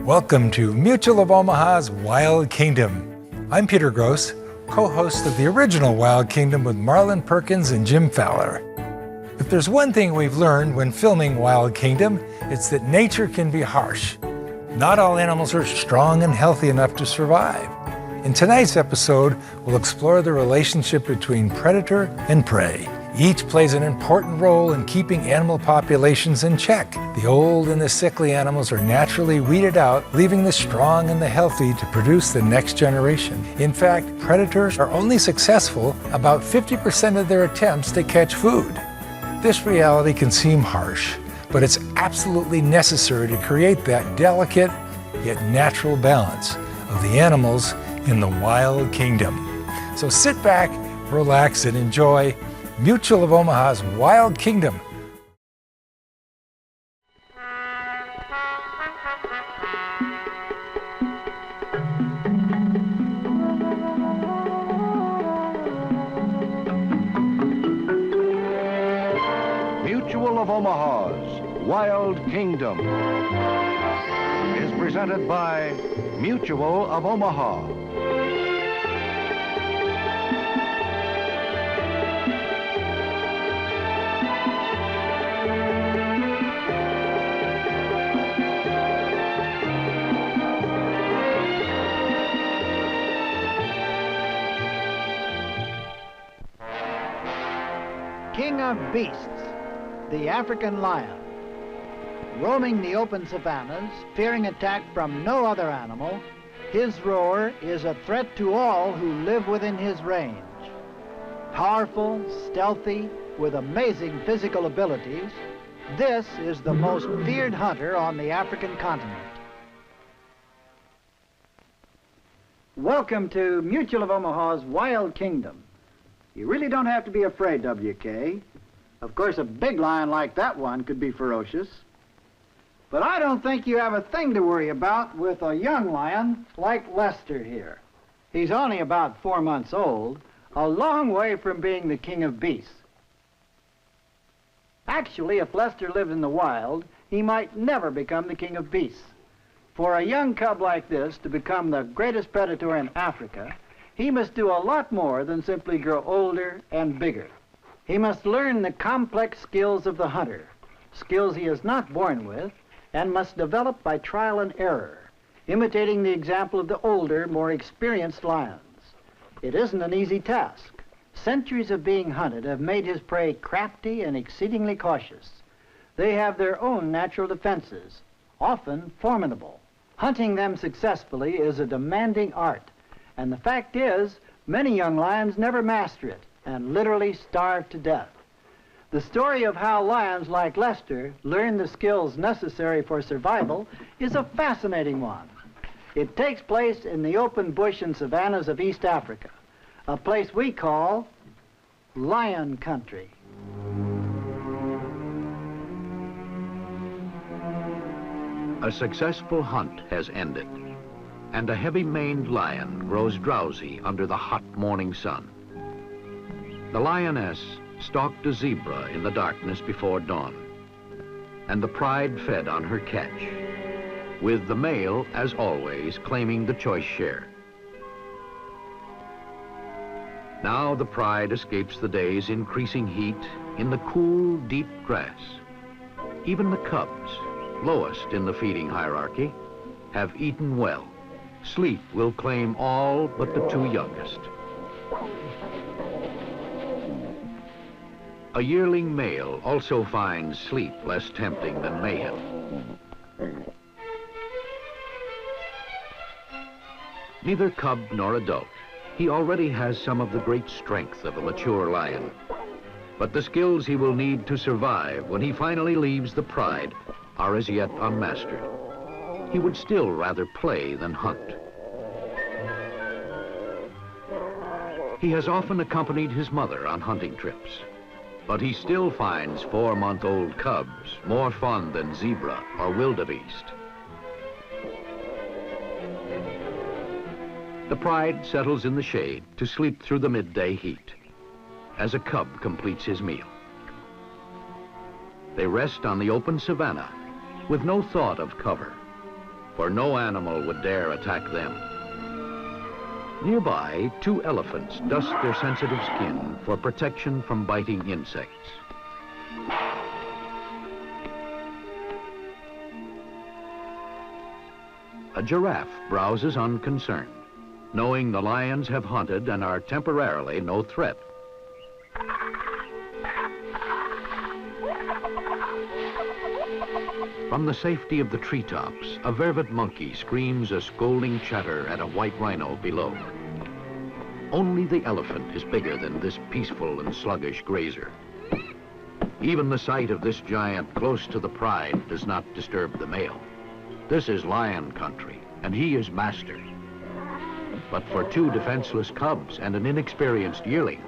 Welcome to Mutual of Omaha's Wild Kingdom. I'm Peter Gross, co-host of the original Wild Kingdom with Marlon Perkins and Jim Fowler. If there's one thing we've learned when filming Wild Kingdom, it's that nature can be harsh. Not all animals are strong and healthy enough to survive. In tonight's episode, we'll explore the relationship between predator and prey. Each plays an important role in keeping animal populations in check. The old and the sickly animals are naturally weeded out, leaving the strong and the healthy to produce the next generation. In fact, predators are only successful about 50% of their attempts to catch food. This reality can seem harsh, but it's absolutely necessary to create that delicate yet natural balance of the animals in the Wild Kingdom. So sit back, relax, and enjoy Mutual of Omaha's Wild Kingdom. Mutual of Omaha's Wild Kingdom is presented by Mutual of Omaha. King of beasts, the African lion. Roaming the open savannas, fearing attack from no other animal, his roar is a threat to all who live within his range. Powerful, stealthy, with amazing physical abilities, this is the most feared hunter on the African continent. Welcome to Mutual of Omaha's Wild Kingdom. You really don't have to be afraid, WK. Of course, a big lion like that one could be ferocious. But I don't think you have a thing to worry about with a young lion like Lester here. He's only about 4 months old, a long way from being the king of beasts. Actually, if Lester lived in the wild, he might never become the king of beasts. For a young cub like this to become the greatest predator in Africa, he must do a lot more than simply grow older and bigger. He must learn the complex skills of the hunter, skills he is not born with, and must develop by trial and error, imitating the example of the older, more experienced lions. It isn't an easy task. Centuries of being hunted have made his prey crafty and exceedingly cautious. They have their own natural defenses, often formidable. Hunting them successfully is a demanding art. And the fact is, many young lions never master it and literally starve to death. The story of how lions like Lester learn the skills necessary for survival is a fascinating one. It takes place in the open bush and savannas of East Africa, a place we call lion country. A successful hunt has ended, and a heavy-maned lion grows drowsy under the hot morning sun. The lioness stalked a zebra in the darkness before dawn, and the pride fed on her catch, with the male, as always, claiming the choice share. Now the pride escapes the day's increasing heat in the cool, deep grass. Even the cubs, lowest in the feeding hierarchy, have eaten well. Sleep will claim all but the two youngest. A yearling male also finds sleep less tempting than mayhem. Neither cub nor adult, he already has some of the great strength of a mature lion. But the skills he will need to survive when he finally leaves the pride are as yet unmastered. He would still rather play than hunt. He has often accompanied his mother on hunting trips, but he still finds 4-month-old cubs more fun than zebra or wildebeest. The pride settles in the shade to sleep through the midday heat as a cub completes his meal. They rest on the open savanna with no thought of cover, for no animal would dare attack them. Nearby, 2 elephants dust their sensitive skin for protection from biting insects. A giraffe browses unconcerned, knowing the lions have hunted and are temporarily no threat. From the safety of the treetops, a vervet monkey screams a scolding chatter at a white rhino below. Only the elephant is bigger than this peaceful and sluggish grazer. Even the sight of this giant close to the pride does not disturb the male. This is lion country, and he is master. But for 2 defenseless cubs and an inexperienced yearling,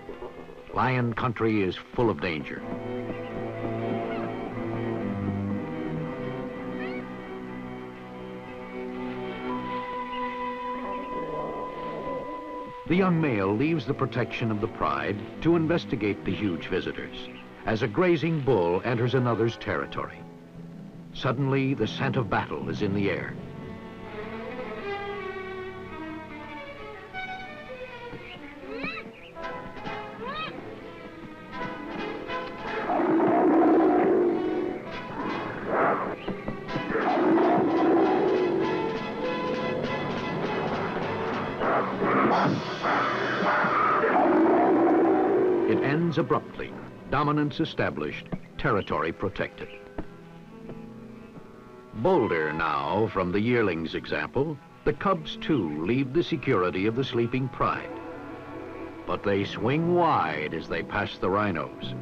lion country is full of danger. The young male leaves the protection of the pride to investigate the huge visitors as a grazing bull enters another's territory. Suddenly, the scent of battle is in the air. It ends abruptly, dominance established, territory protected. Bolder now from the yearling's example, the cubs too leave the security of the sleeping pride. But they swing wide as they pass the rhinos.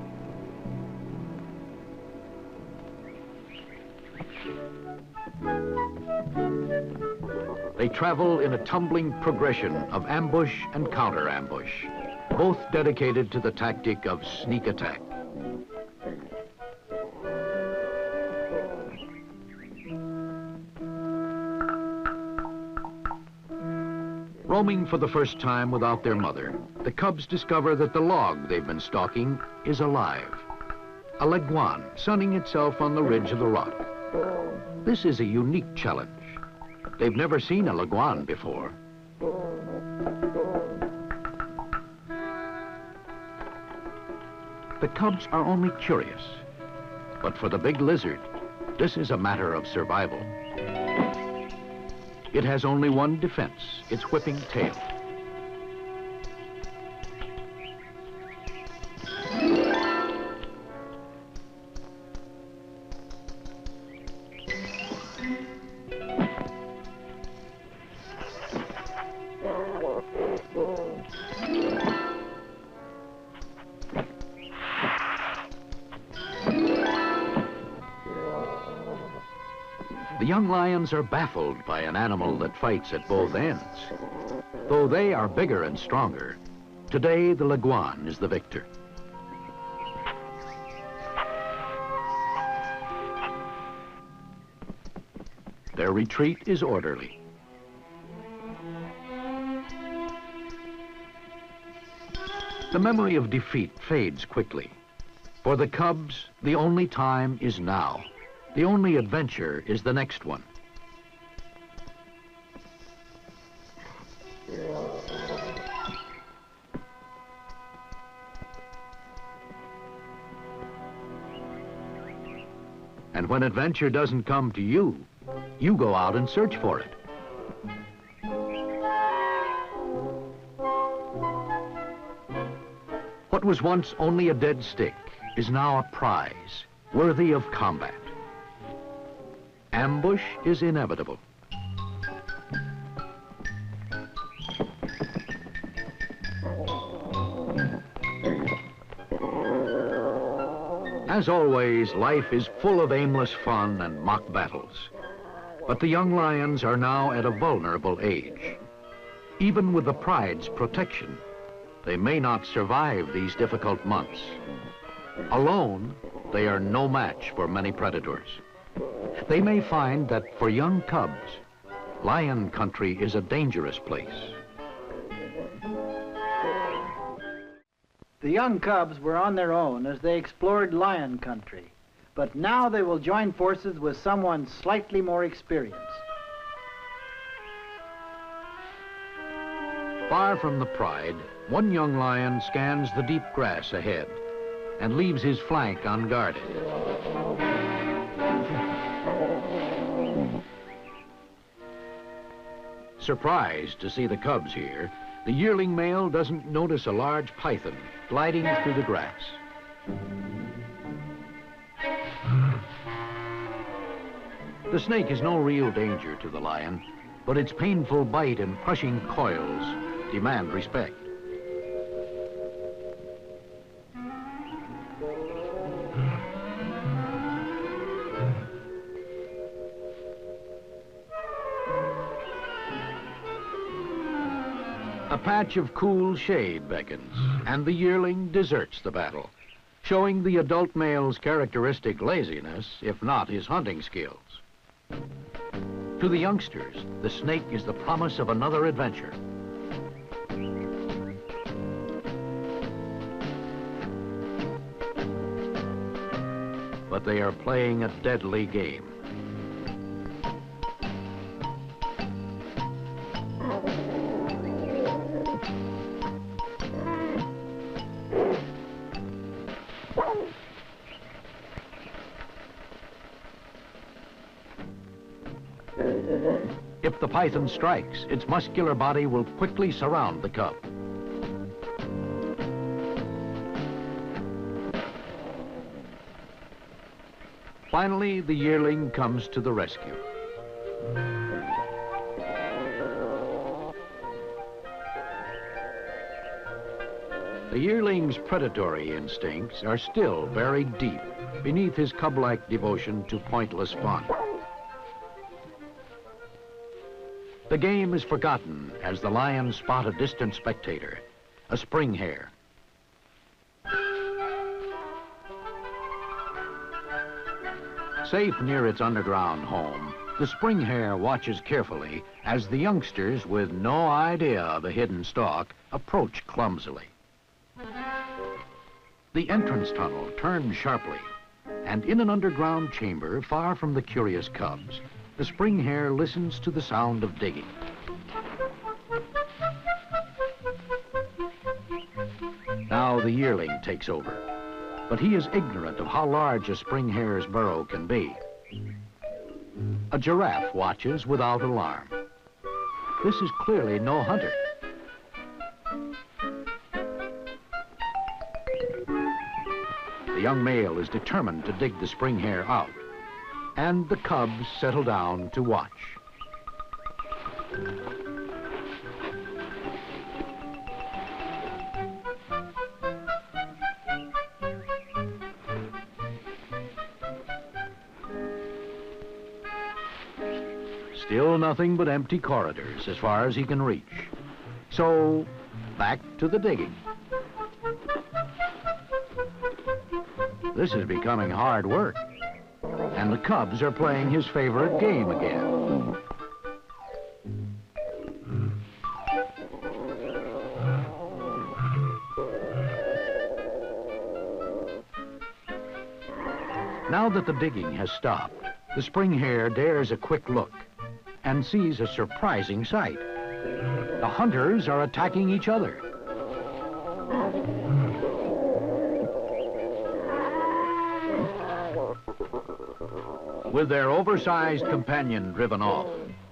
They travel in a tumbling progression of ambush and counter-ambush, both dedicated to the tactic of sneak attack. Roaming for the first time without their mother, the cubs discover that the log they've been stalking is alive. A leguan sunning itself on the ridge of the rock. This is a unique challenge. They've never seen a leguan before. The cubs are only curious, but for the big lizard, this is a matter of survival. It has only one defense, its whipping tail. The young lions are baffled by an animal that fights at both ends. Though they are bigger and stronger, today the leguan is the victor. Their retreat is orderly. The memory of defeat fades quickly. For the cubs, the only time is now. The only adventure is the next one. And when adventure doesn't come to you, you go out and search for it. What was once only a dead stick is now a prize, worthy of combat. Ambush is inevitable. As always, life is full of aimless fun and mock battles. But the young lions are now at a vulnerable age. Even with the pride's protection, they may not survive these difficult months. Alone, they are no match for many predators. They may find that for young cubs, lion country is a dangerous place. The young cubs were on their own as they explored lion country, but now they will join forces with someone slightly more experienced. Far from the pride, one young lion scans the deep grass ahead and leaves his flank unguarded. Surprised to see the cubs here, the yearling male doesn't notice a large python gliding through the grass. The snake is no real danger to the lion, but its painful bite and crushing coils demand respect. A patch of cool shade beckons, and the yearling deserts the battle, showing the adult male's characteristic laziness, if not his hunting skills. To the youngsters, the snake is the promise of another adventure. But they are playing a deadly game. If the python strikes, its muscular body will quickly surround the cub. Finally, the yearling comes to the rescue. The yearling's predatory instincts are still buried deep beneath his cub-like devotion to pointless fun. The game is forgotten as the lions spot a distant spectator, a spring hare. Safe near its underground home, the spring hare watches carefully as the youngsters, with no idea of a hidden stalk, approach clumsily. The entrance tunnel turns sharply, and in an underground chamber far from the curious cubs, the spring hare listens to the sound of digging. Now the yearling takes over, but he is ignorant of how large a spring hare's burrow can be. A giraffe watches without alarm. This is clearly no hunter. The young male is determined to dig the spring hare out, and the cubs settle down to watch. Still nothing but empty corridors as far as he can reach. So, back to the digging. This is becoming hard work, and the cubs are playing his favorite game again. Now that the digging has stopped, the spring hare dares a quick look and sees a surprising sight. The hunters are attacking each other. With their oversized companion driven off,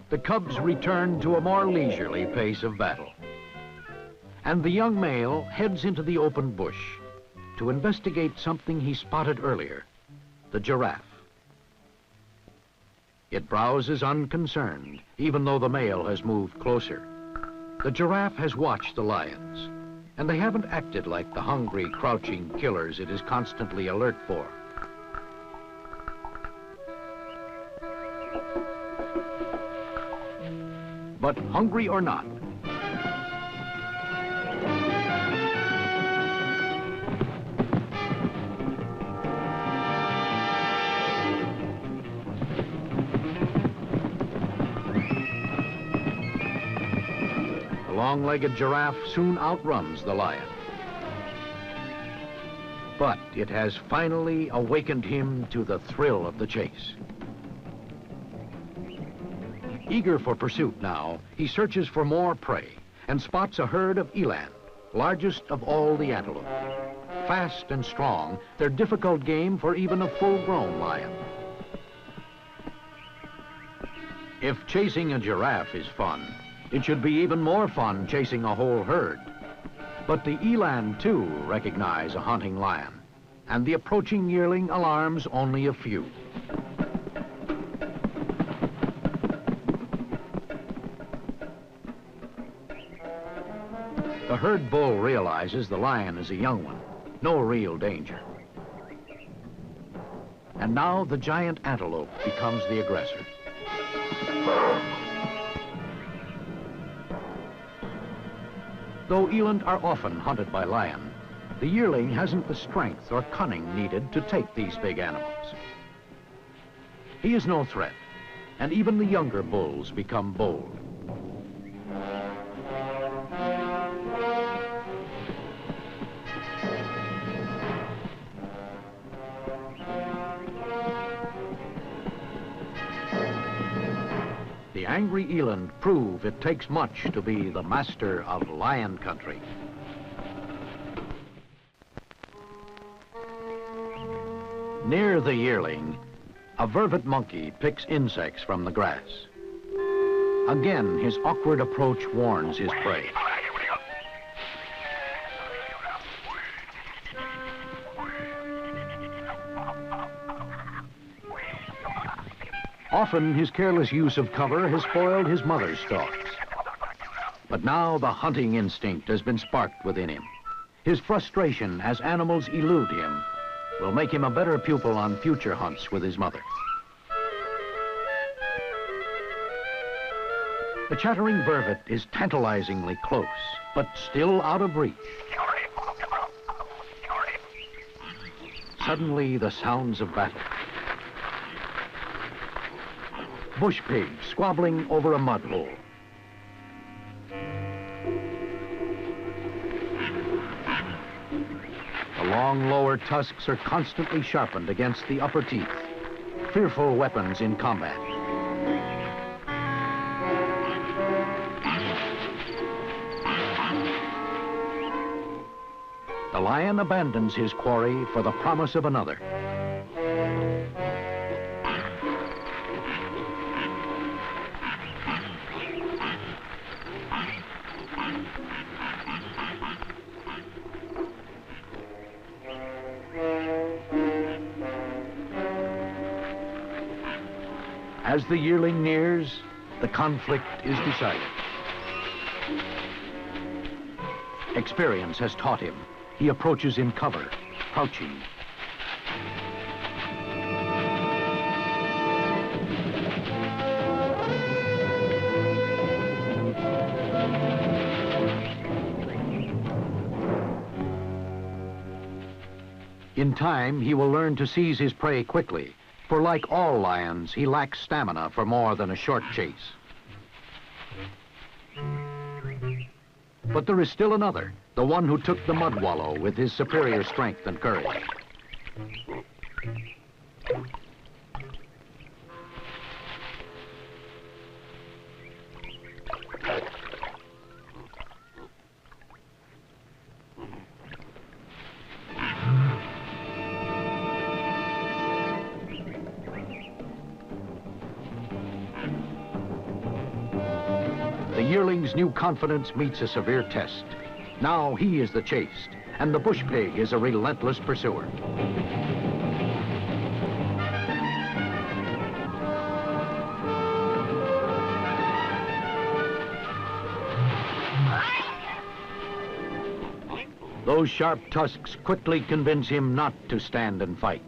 the cubs return to a more leisurely pace of battle. And the young male heads into the open bush to investigate something he spotted earlier, the giraffe. It browses unconcerned, even though the male has moved closer. The giraffe has watched the lions, and they haven't acted like the hungry, crouching killers it is constantly alert for. But hungry or not, the long-legged giraffe soon outruns the lion. But it has finally awakened him to the thrill of the chase. Eager for pursuit now, he searches for more prey and spots a herd of eland, largest of all the antelope. Fast and strong, they're difficult game for even a full-grown lion. If chasing a giraffe is fun, it should be even more fun chasing a whole herd. But the eland, too, recognize a hunting lion, and the approaching yearling alarms only a few. The herd bull realizes the lion is a young one, no real danger. And now the giant antelope becomes the aggressor. Though eland are often hunted by lion, the yearling hasn't the strength or cunning needed to take these big animals. He is no threat, and even the younger bulls become bold. The angry eland prove it takes much to be the master of lion country. Near the yearling, a vervet monkey picks insects from the grass. Again, his awkward approach warns his prey. Often, his careless use of cover has spoiled his mother's stalks. But now the hunting instinct has been sparked within him. His frustration as animals elude him will make him a better pupil on future hunts with his mother. The chattering vervet is tantalizingly close, but still out of reach. Suddenly, the sounds of battle. Bush pig squabbling over a mud hole. The long lower tusks are constantly sharpened against the upper teeth, fearful weapons in combat. The lion abandons his quarry for the promise of another. As the yearling nears, the conflict is decided. Experience has taught him. He approaches in cover, crouching. In time, he will learn to seize his prey quickly, for like all lions, he lacks stamina for more than a short chase. But there is still another, the one who took the mud wallow with his superior strength and courage. The yearling's new confidence meets a severe test. Now he is the chased, and the bush pig is a relentless pursuer. Those sharp tusks quickly convince him not to stand and fight.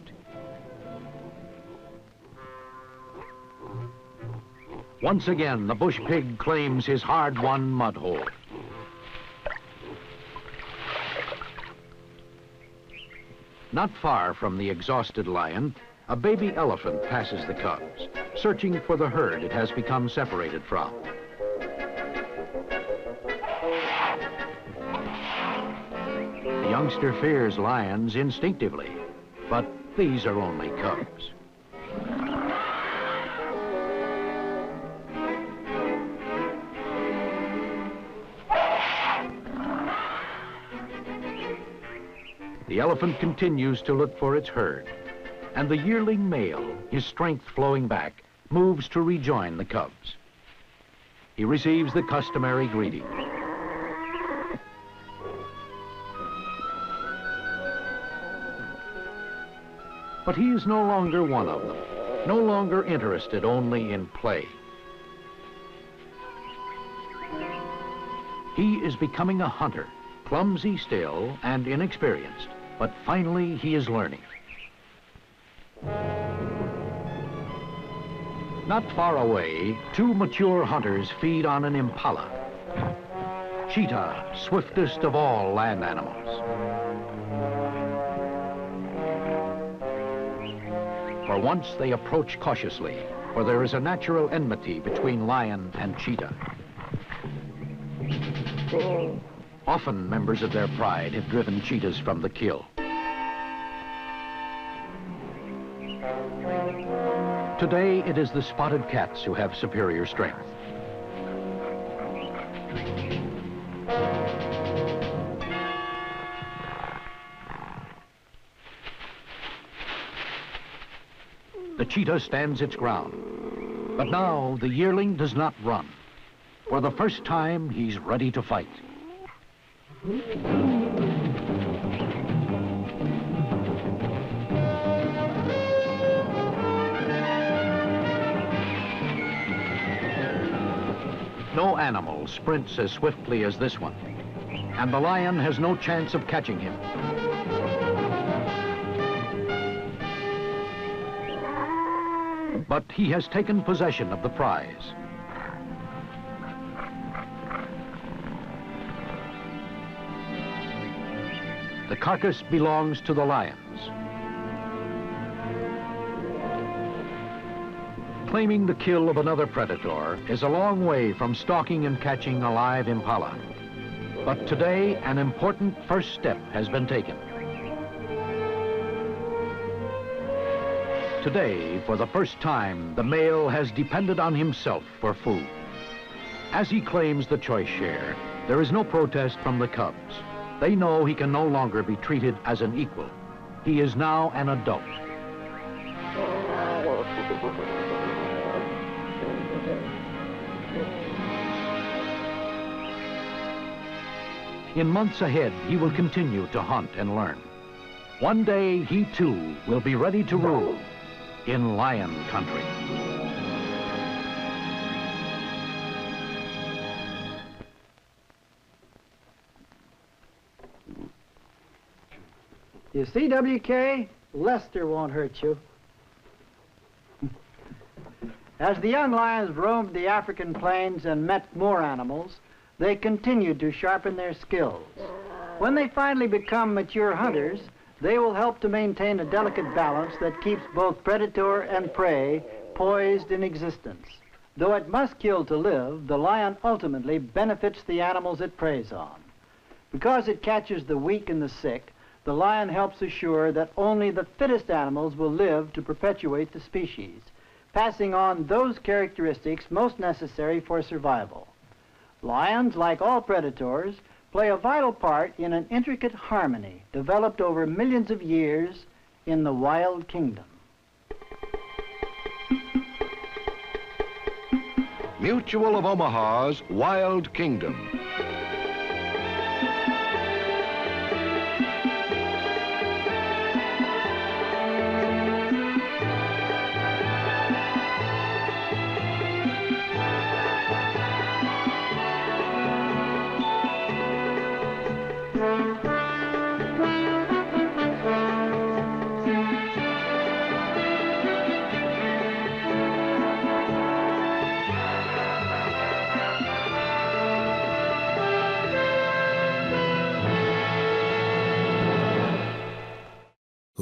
Once again, the bush pig claims his hard-won mud hole. Not far from the exhausted lion, a baby elephant passes the cubs, searching for the herd it has become separated from. The youngster fears lions instinctively, but these are only cubs. the elephant continues to look for its herd, and the yearling male, his strength flowing back, moves to rejoin the cubs. He receives the customary greeting. But he is no longer one of them, no longer interested only in play. He is becoming a hunter, clumsy still and inexperienced, but finally he is learning. Not far away, two mature hunters feed on an impala. Cheetah, swiftest of all land animals. For once they approach cautiously, for there is a natural enmity between lion and cheetah. Often members of their pride have driven cheetahs from the kill. Today it is the spotted cats who have superior strength. The cheetah stands its ground, but now the yearling does not run. For the first time, he's ready to fight. No animal sprints as swiftly as this one, and the lion has no chance of catching him. But he has taken possession of the prize. The carcass belongs to the lions. Claiming the kill of another predator is a long way from stalking and catching a live impala. But today, an important first step has been taken. Today, for the first time, the male has depended on himself for food. As he claims the choice share, there is no protest from the cubs. They know he can no longer be treated as an equal. He is now an adult. In months ahead, he will continue to hunt and learn. One day, he too will be ready to rule in lion country. You see, WK, Lester won't hurt you. As the young lions roamed the African plains and met more animals, they continued to sharpen their skills. When they finally become mature hunters, they will help to maintain a delicate balance that keeps both predator and prey poised in existence. Though it must kill to live, the lion ultimately benefits the animals it preys on. Because it catches the weak and the sick, the lion helps assure that only the fittest animals will live to perpetuate the species, passing on those characteristics most necessary for survival. Lions, like all predators, play a vital part in an intricate harmony developed over millions of years in the wild kingdom. Mutual of Omaha's Wild Kingdom.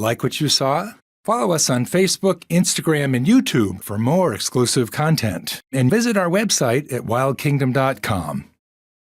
Like what you saw? Follow us on Facebook, Instagram, and YouTube for more exclusive content. And visit our website at wildkingdom.com.